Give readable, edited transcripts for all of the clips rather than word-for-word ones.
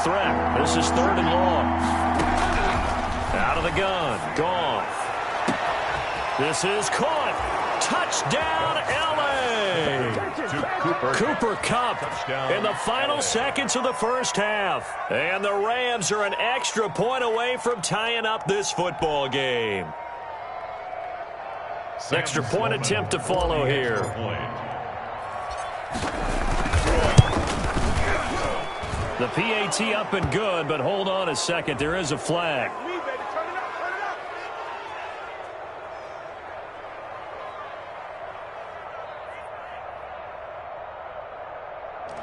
threat. This is 3rd and long. Out of the gun. Gone. This is caught. Touchdown, L.A. Cooper Kupp in the final seconds of the first half. And the Rams are an extra point away from tying up this football game. Extra point attempt to follow here. The PAT up and good, but hold on a second. There is a flag.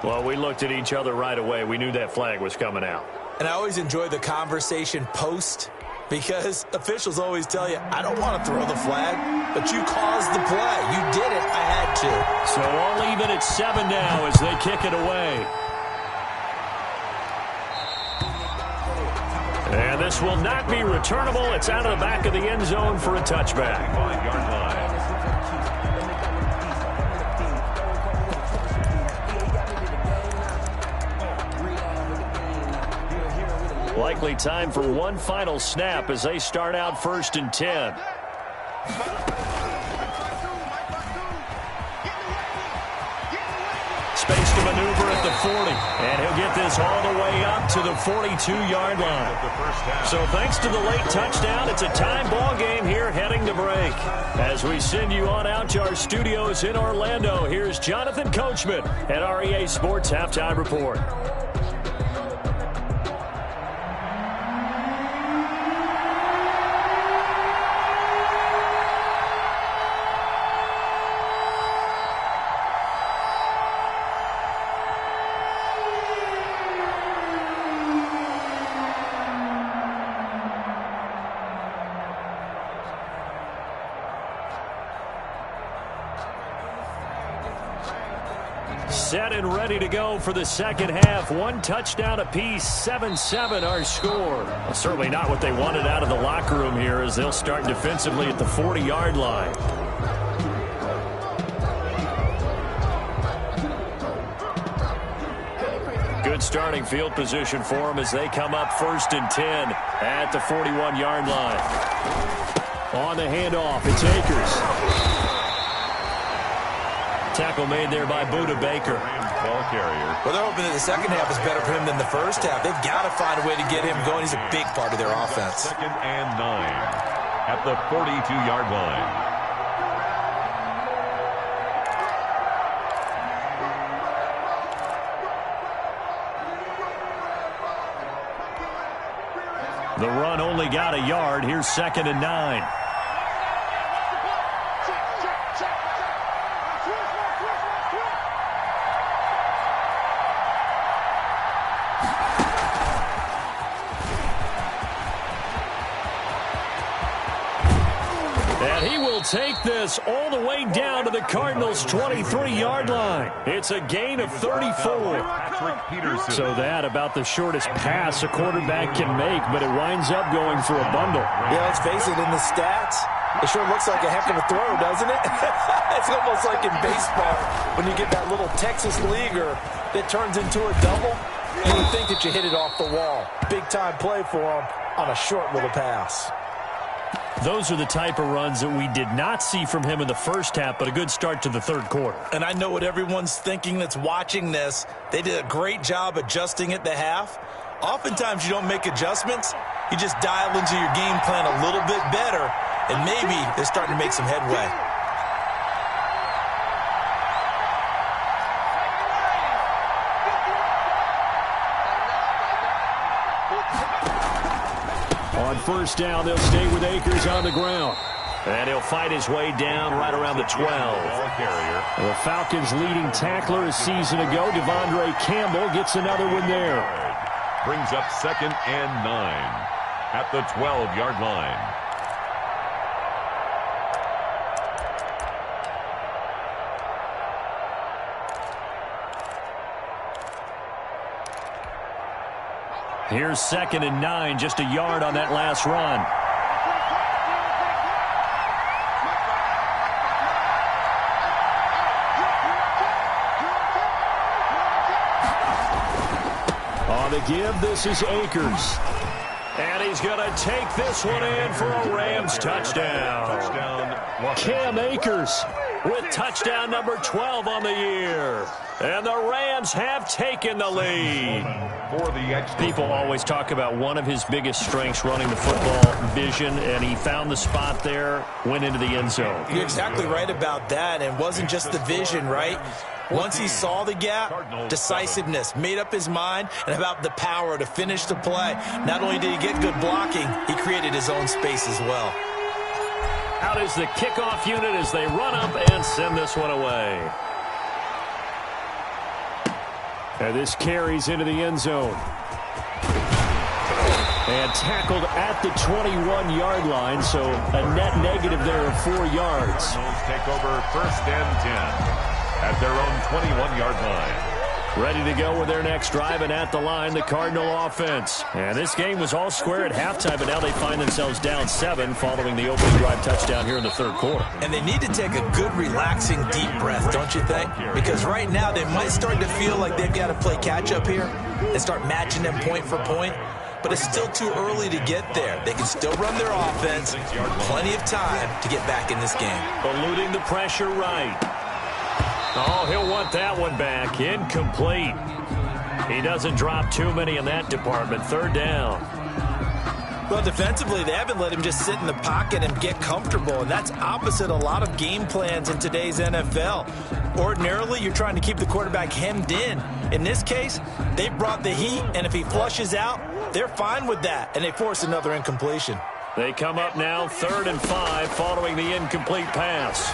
Well, we looked at each other right away. We knew that flag was coming out. And I always enjoy the conversation post because officials always tell you, I don't want to throw the flag, but you caused the play. You did it. I had to. So all even at 7 now as they kick it away. And this will not be returnable. It's out of the back of the end zone for a touchback. 5-yard line. Likely time for one final snap as they start out 1st and 10. Space to maneuver at the 40. And he'll get this all the way up to the 42-yard line. So thanks to the late touchdown, it's a tie ball game here heading to break. As we send you on out to our studios in Orlando, here's Jonathan Coachman at REA Sports Halftime Report. Set and ready to go for the second half. One touchdown apiece, 7-7 our score. Well, certainly not what they wanted out of the locker room here as they'll start defensively at the 40-yard line. Good starting field position for them as they come up 1st and 10 at the 41-yard line. On the handoff, it's Akers. Tackle made there by Buda Baker. Ball carrier. Well, they're hoping that the second half is better for him than the first half. They've got to find a way to get him going. He's a big part of their offense. 2nd and 9 at the 42-yard line. The run only got a yard. Here's 2nd and 9. Take this all the way down to the Cardinals' 23-yard line. It's a gain of 34. So that about the shortest pass a quarterback can make, but it winds up going for a bundle. Yeah, let's face it, in the stats, it sure looks like a heck of a throw, doesn't it? It's almost like in baseball when you get that little Texas leaguer that turns into a double. You would think that you hit it off the wall. Big-time play for him on a short little pass. Those are the type of runs that we did not see from him in the first half, but a good start to the third quarter. And I know what everyone's thinking that's watching this. They did a great job adjusting at the half. Oftentimes you don't make adjustments. You just dial into your game plan a little bit better, and maybe they're starting to make some headway. On 1st down, they'll stay with Akers on the ground. And he'll fight his way down right around the 12. The Falcons' leading tackler a season ago, Devondre Campbell, gets another one there. Brings up 2nd and 9 at the 12-yard line. Here's 2nd and 9, just a yard on that last run. On the give, this is Akers. And he's going to take this one in for a Rams touchdown. Cam Akers with touchdown number 12 on the year. And the Rams have taken the lead. People always talk about one of his biggest strengths, running the football, vision, and he found the spot there, went into the end zone. You're exactly right about that, and it wasn't just the vision, right? Once he saw the gap, decisiveness, made up his mind, and about the power to finish the play. Not only did he get good blocking, he created his own space as well. Out is the kickoff unit as they run up and send this one away. And this carries into the end zone. And tackled at the 21-yard line, so a net negative there of 4 yards. Take over 1st and 10 at their own 21-yard line. Ready to go with their next drive, and at the line, the Cardinal offense. And this game was all square at halftime, but now they find themselves down 7 following the opening drive touchdown here in the 3rd quarter. And they need to take a good, relaxing, deep breath, don't you think? Because right now they might start to feel like they've got to play catch-up here and start matching them point for point. But it's still too early to get there. They can still run their offense. Plenty of time to get back in this game. Eluding the pressure right. Oh, he'll want that one back. Incomplete. He doesn't drop too many in that department. 3rd down. Well, defensively, they haven't let him just sit in the pocket and get comfortable, and that's opposite a lot of game plans in today's NFL. Ordinarily, you're trying to keep the quarterback hemmed in. In this case, they brought the heat, and if he flushes out, they're fine with that, and they force another incompletion. They come up now 3rd and 5 following the incomplete pass.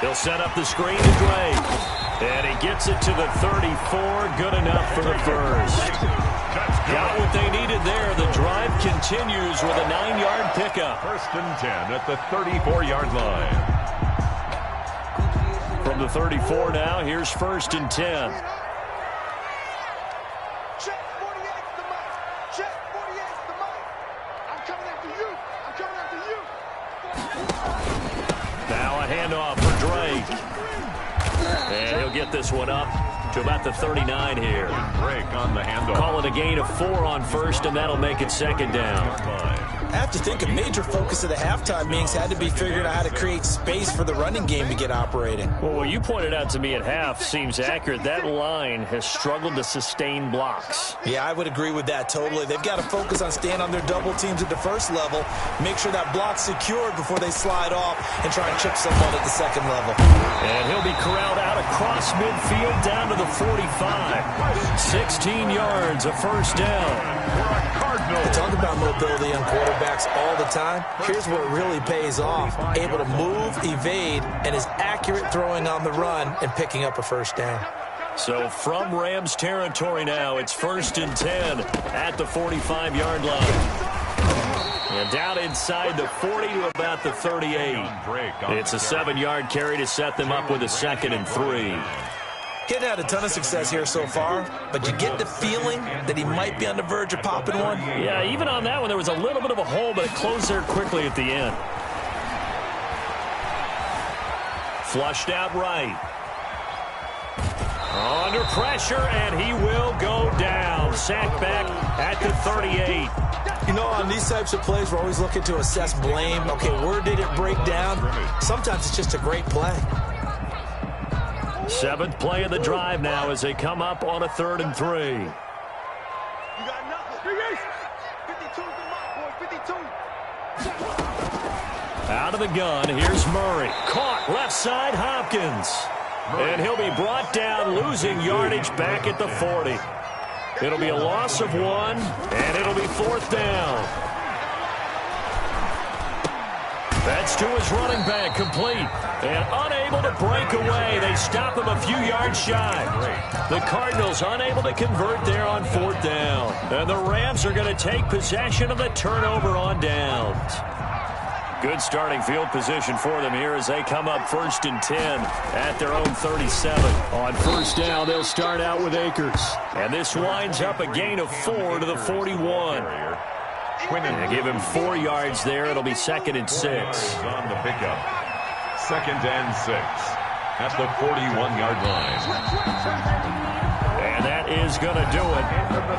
He'll set up the screen to Drake. And he gets it to the 34. Good enough for the first. Got what they needed there. The drive continues with a 9-yard pickup. 1st and 10 at the 34-yard line. From the 34 now, here's 1st and 10. Check 48's the mic. Check 48's the mic. I'm coming after you. I'm coming after you. Now a handoff for Drake. And he'll get this one up to about the 39 here. Drake on the handoff. Call it a gain of 4 on 1st, and that'll make it 2nd down. I have to think a major focus of the halftime meetings had to be figuring out how to create space for the running game to get operating. Well, what you pointed out to me at half seems accurate. That line has struggled to sustain blocks. Yeah, I would agree with that totally. They've got to focus on staying on their double teams at the 1st level, make sure that block's secured before they slide off and try and chip someone at the 2nd level. And he'll be corralled out across midfield down to the 45. 16 yards, a 1st down. They talk about mobility on quarterbacks all the time. Here's where it really pays off. Able to move, evade, and is accurate throwing on the run and picking up a 1st down. So from Rams territory now, it's 1st and 10 at the 45-yard line. And down inside the 40 to about the 38. It's a 7-yard carry to set them up with a 2nd and 3. He hadn't had a ton of success here so far, but you get the feeling that he might be on the verge of popping one. Yeah, even on that one, there was a little bit of a hole, but it closed there quickly at the end. Flushed out right. Under pressure, and he will go down. Sacked back at the 38. You know, on these types of plays, we're always looking to assess blame. Okay, where did it break down? Sometimes it's just a great play. 7th play of the drive now as they come up on a 3rd and 3. You got nothing. 52's the mic, boy. 52. Out of the gun, here's Murray. Caught left side, Hopkins. And he'll be brought down, losing yardage back at the 40. It'll be a loss of 1, and it'll be 4th down. That's to his running back, complete. And unable to break away. They stop him a few yards shy. The Cardinals unable to convert there on 4th down. And the Rams are going to take possession of the turnover on downs. Good starting field position for them here as they come up 1st and 10 at their own 37. On 1st down, they'll start out with Akers. And this winds up a gain of 4 to the 41. And give him 4 yards there. It'll be 2nd and 6. On the pickup. 2nd and 6 at the 41-yard line. And that that is going to do it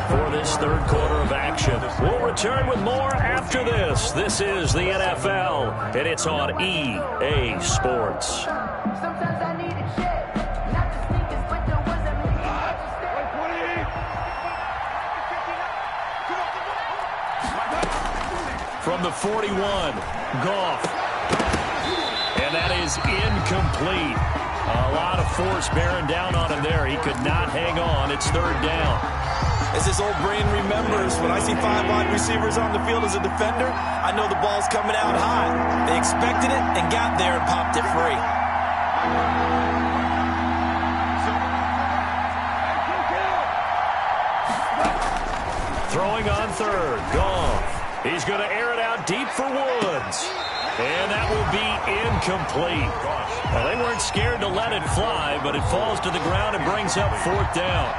for this third quarter of action. We'll return with more after this. This is the NFL, and it's on EA Sports. Sometimes I need a check, not the sneakers, but the ones that make me have to stay. From the 41, Goff. And that is incomplete. A lot of force bearing down on him there. He could not hang on. It's third down. As his old brain remembers, when I see 5 wide receivers on the field as a defender, I know the ball's coming out high. They expected it and got there and popped it free. Throwing on third, Goff. He's going to air it out deep for Woods. And that will be incomplete. Well, they weren't scared to let it fly, but it falls to the ground and brings up fourth down.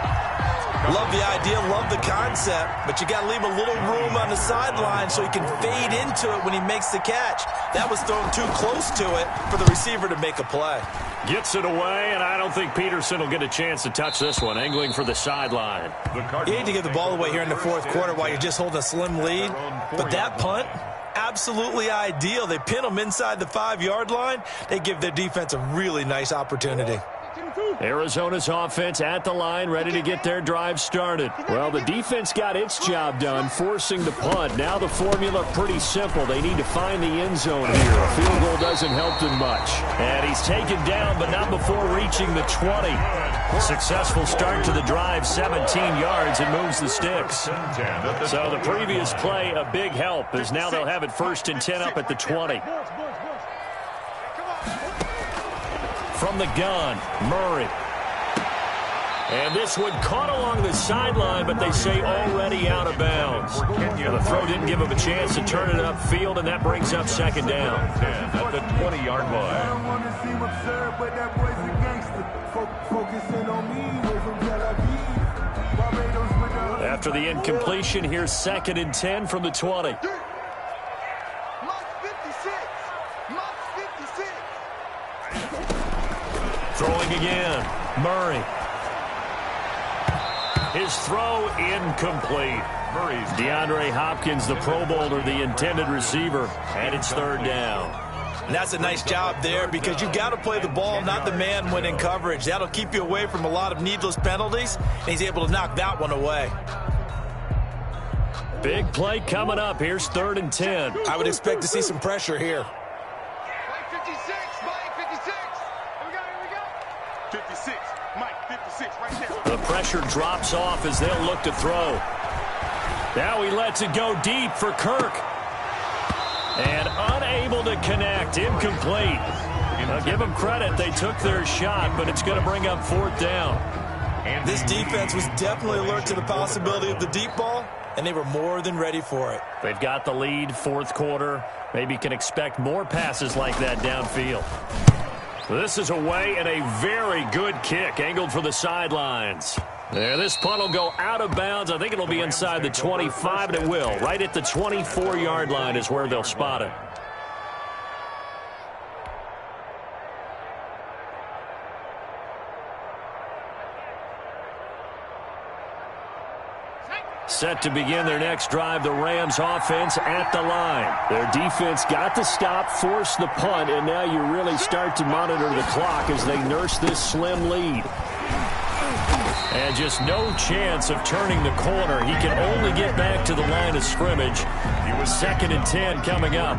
Love the idea, love the concept, but you got to leave a little room on the sideline so he can fade into it when he makes the catch. That was thrown too close to it for the receiver to make a play. Gets it away, and I don't think Peterson will get a chance to touch this one, angling for the sideline. You hate to give the ball away here in the fourth quarter while you're just holding a slim lead, but that punt, absolutely ideal. They pin them inside the 5-yard line. They give their defense a really nice opportunity. Arizona's offense at the line, ready to get their drive started. Well, the defense got its job done, forcing the punt. Now the formula pretty simple. They need to find the end zone here. A field goal doesn't help them much. And he's taken down, but not before reaching the 20. Successful start to the drive, 17 yards, and moves the sticks. So the previous play, a big help, as now they'll have it 1st and 10 up at the 20. From the gun, Murray. And this one caught along the sideline, but they say already out of bounds. The throw didn't give him a chance to turn it upfield, and that brings up second down. At the 20-yard line. After the incompletion, here's 2nd and 10 from the 20. Throwing again, Murray. His throw incomplete. Murray's DeAndre Hopkins, the Pro Bowler, the intended receiver, and it's third down. And that's a nice job there because you've got to play the ball, not the man when in coverage. That'll keep you away from a lot of needless penalties, and he's able to knock that one away. Big play coming up. Here's 3rd and 10. I would expect to see some pressure here. 56, Mike, 56, right there. The pressure drops off as they'll look to throw. Now he lets it go deep for Kirk. And unable to connect, incomplete. Now give them credit, they took their shot, but it's going to bring up 4th down. This defense was definitely alert to the possibility of the deep ball, and they were more than ready for it. They've got the lead, 4th quarter. Maybe can expect more passes like that downfield. This is away and a very good kick, angled for the sidelines. There, this punt will go out of bounds. I think it'll be inside the 25, and it will. Right at the 24-yard line is where they'll spot it. Set to begin their next drive, the Rams offense at the line. Their defense got the stop, forced the punt, and now you really start to monitor the clock as they nurse this slim lead. And just no chance of turning the corner. He can only get back to the line of scrimmage. He was 2nd and 10 coming up.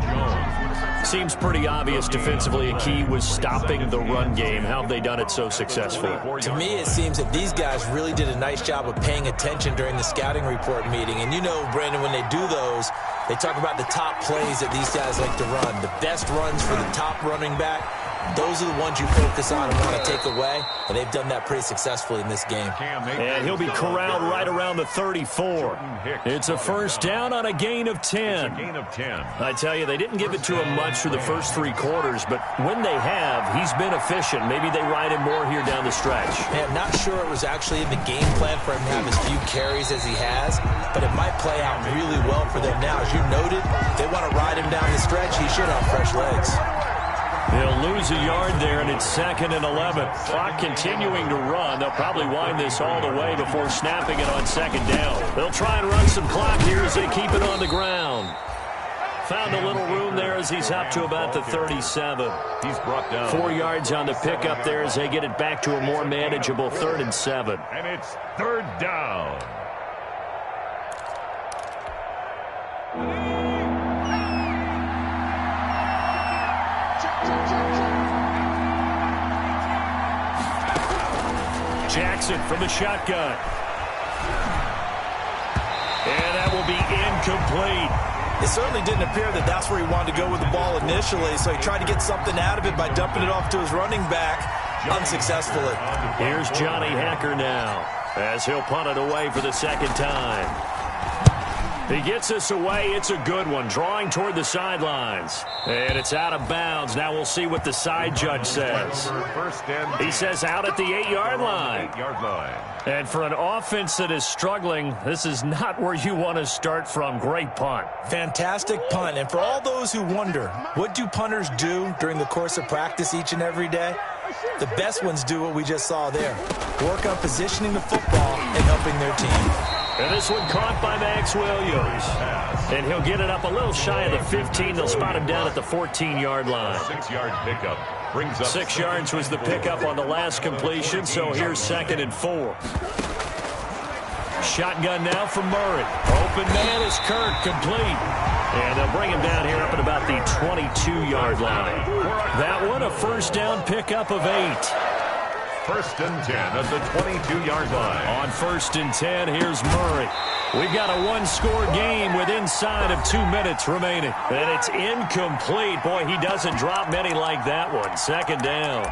Seems pretty obvious defensively a key was stopping the run game. How have they done it so successfully? To me, it seems that these guys really did a nice job of paying attention during the scouting report meeting. And you know, Brandon, when they do those, they talk about the top plays that these guys like to run. The best runs for the top running back. Those are the ones you focus on and want to take away, and they've done that pretty successfully in this game. And he'll be corralled right around the 34. It's a first down on a gain of 10. I tell you, they didn't give it to him much for the first 3 quarters, but when they have, he's been efficient. Maybe they ride him more here down the stretch. Man, not sure it was actually in the game plan for him to have as few carries as he has, but it might play out really well for them now. As you noted, if they want to ride him down the stretch, he should have fresh legs. He'll lose a yard there, and it's 2nd and 11. Clock continuing to run. They'll probably wind this all the way before snapping it on 2nd down. They'll try and run some clock here as they keep it on the ground. Found a little room there as he's up to about the 37. He's brought down. 4 yards on the pickup there as they get it back to a more manageable 3rd and 7. And it's 3rd down. Jackson from the shotgun. And that will be incomplete. It certainly didn't appear that that's where he wanted to go with the ball initially, so he tried to get something out of it by dumping it off to his running back unsuccessfully. Here's Johnny Hacker now as he'll punt it away for the 2nd time. He gets this away. It's a good one, drawing toward the sidelines. And it's out of bounds. Now we'll see what the side judge says. He says out at the 8-yard line. And for an offense that is struggling, this is not where you want to start from. Great punt. Fantastic punt. And for all those who wonder, what do punters do during the course of practice each and every day? The best ones do what we just saw there. Work on positioning the football and helping their team. And this one caught by Max Williams. And he'll get it up a little shy of the 15. They'll spot him down at the 14-yard line. 6-yard pickup. Brings up 6 yards was the pickup on the last completion, so here's 2nd and 4. Shotgun now from Murray. Open man is Kirk, complete. And they'll bring him down here up at about the 22-yard line. That one a 1st down pickup of 8. 1st and 10 at the 22-yard line. On 1st and 10, here's Murray. We've got a one-score game with inside of 2 minutes remaining. And it's incomplete. Boy, he doesn't drop many like that one. 2nd down.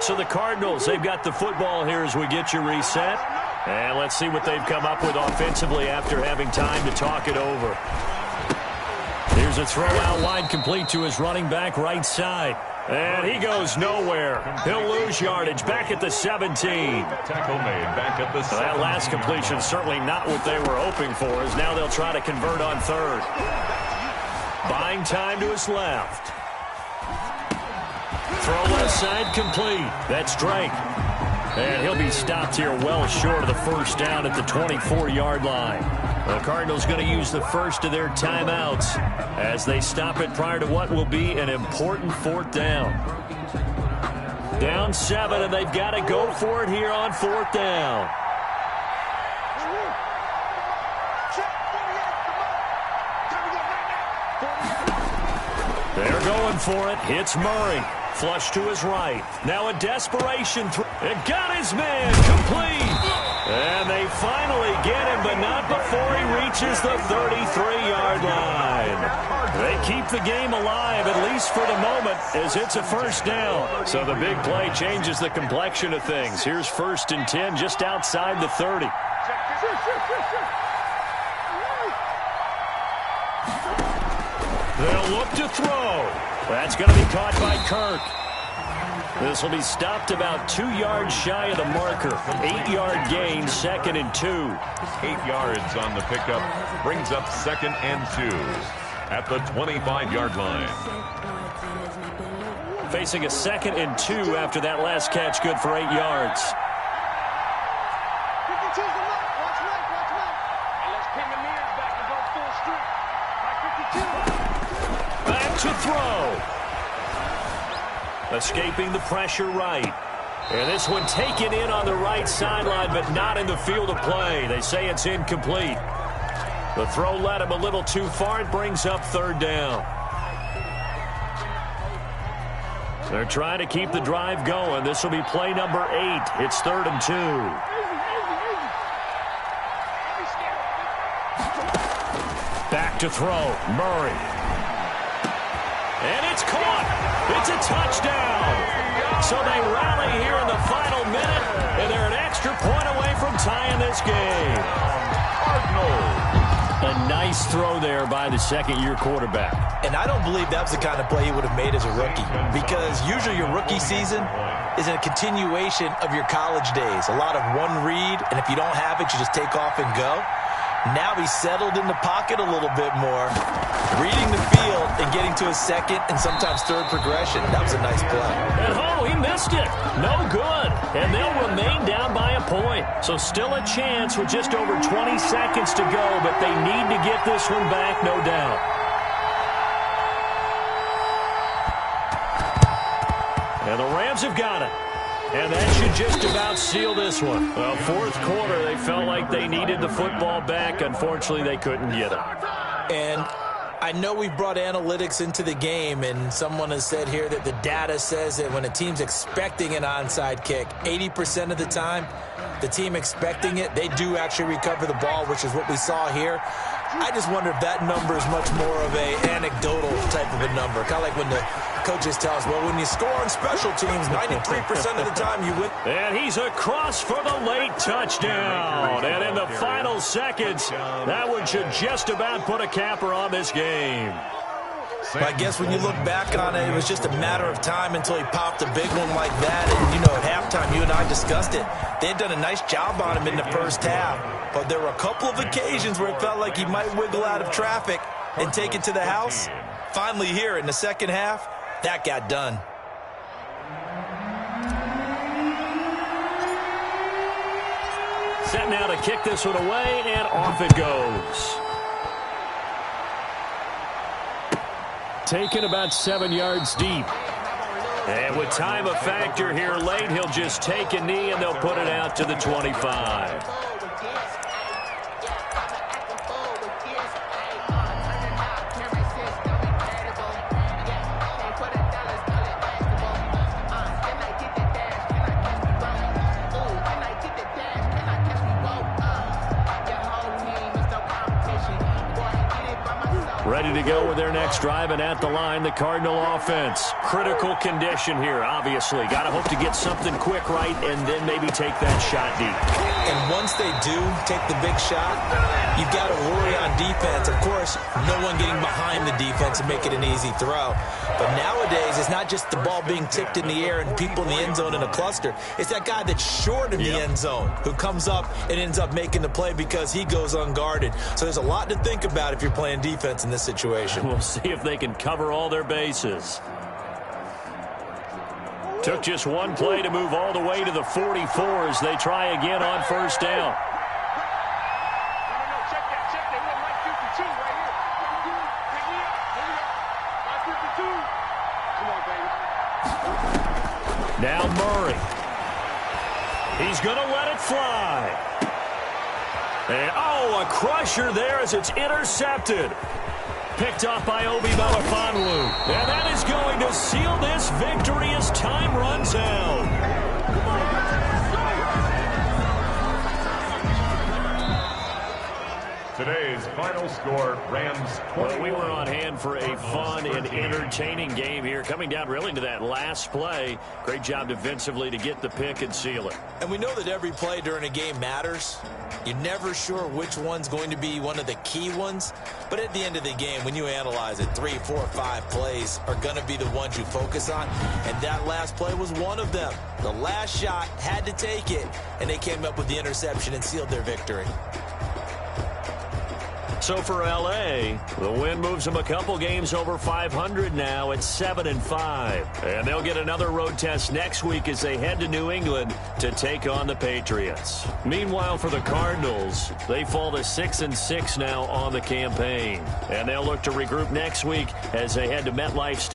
So the Cardinals, they've got the football here as we get you reset. And let's see what they've come up with offensively after having time to talk it over. Here's a throw out wide, complete to his running back right side. And he goes nowhere. He'll lose yardage back at the 17. Tackle made back at the 17. That last completion certainly not what they were hoping for, as now they'll try to convert on 3rd. Buying time to his left. Throw left side complete. That's Drake. And he'll be stopped here well short of the 1st down at the 24-yard line. The Cardinals going to use the first of their timeouts as they stop it prior to what will be an important 4th down. Down 7, and they've got to go for it here on 4th down. They're going for it. Hits Murray. Flush to his right. Now a desperation throw. It got his man complete. And they finally get him, but not before he reaches the 33-yard line. They keep the game alive, at least for the moment, as it's a 1st down. So the big play changes the complexion of things. Here's 1st and 10 just outside the 30. They'll look to throw. That's going to be caught by Kirk. This will be stopped about 2 yards shy of the marker. 8-yard gain, 2nd and 2. 8 yards on the pickup. Brings up 2nd and 2 at the 25-yard line. Facing a 2nd and 2 after that last catch, good for 8 yards. Back to throw. Escaping the pressure right. And this one taken in on the right sideline, but not in the field of play. They say it's incomplete. The throw led him a little too far. It brings up 3rd down. They're trying to keep the drive going. This will be play number 8. It's 3rd and 2. Back to throw. Murray. And it's caught. It's a touchdown. So they rally here in the final minute, and they're an extra point away from tying this game. A nice throw there by the 2nd-year quarterback. And I don't believe that was the kind of play he would have made as a rookie, because usually your rookie season is a continuation of your college days. A lot of one read, and if you don't have it, you just take off and go. Now he's settled in the pocket a little bit more, reading the field and getting to his second and sometimes third progression. That was a nice play. And he missed it. No good. And they'll remain down by a point. So still a chance with just over 20 seconds to go, but they need to get this one back, no doubt. And the Rams have got it. And that should just about seal this one. Well, fourth quarter, they felt like they needed the football back. Unfortunately, they couldn't get it. And I know we brought analytics into the game, and someone has said here that the data says that when a team's expecting an onside kick, 80% of the time, the team expecting it, they do actually recover the ball, which is what we saw here. I just wonder if that number is much more of a anecdotal type of a number. Kind of like when the coaches tell us, well, when you score on special teams, 93% of the time you win. And he's across for the late touchdown. And in the final seconds, that one should just about put a capper on this game. But I guess when you look back on it, it was just a matter of time until he popped a big one like that. And, you know, at halftime, you and I discussed it. They had done a nice job on him in the first half. But there were a couple of occasions where it felt like he might wiggle out of traffic and take it to the house. Finally here in the second half, that got done. Set now to kick this one away, and off it goes. Taken about 7 yards deep. And with time a factor here late, he'll just take a knee, and they'll put it out to the 25. Ready to go with their next drive, and at the line, the Cardinal offense. Critical condition here, obviously. Got to hope to get something quick right and then maybe take that shot deep. And once they do take the big shot, you've got to worry on defense. Of course, no one getting behind the defense and make it an easy throw. But nowadays, it's not just the ball being tipped in the air and people in the end zone in a cluster. It's that guy that's short in the end zone who comes up and ends up making the play because he goes unguarded. So there's a lot to think about if you're playing defense in this situation. We'll see if they can cover all their bases. Took just one play to move all the way to the 44 as they try again on first down. Check that. We have 52 right here. Pick me up. 52. Come on, baby. Now Murray. He's going to let it fly. And, a crusher there as it's intercepted. Picked off by Obi Melifonwu. And that is going to seal this victory as time runs out. Today's final score, Rams 20. Well, we were on hand for a fun and entertaining game here. Coming down really to that last play. Great job defensively to get the pick and seal it. And we know that every play during a game matters. You're never sure which one's going to be one of the key ones. But at the end of the game, when you analyze it, 3, 4, 5 plays are going to be the ones you focus on. And that last play was one of them. The last shot had to take it, and they came up with the interception and sealed their victory. So for L.A., the win moves them a couple games over 500 now at 7-5. And they'll get another road test next week as they head to New England to take on the Patriots. Meanwhile, for the Cardinals, they fall to 6-6 now on the campaign. And they'll look to regroup next week as they head to MetLife Stadium.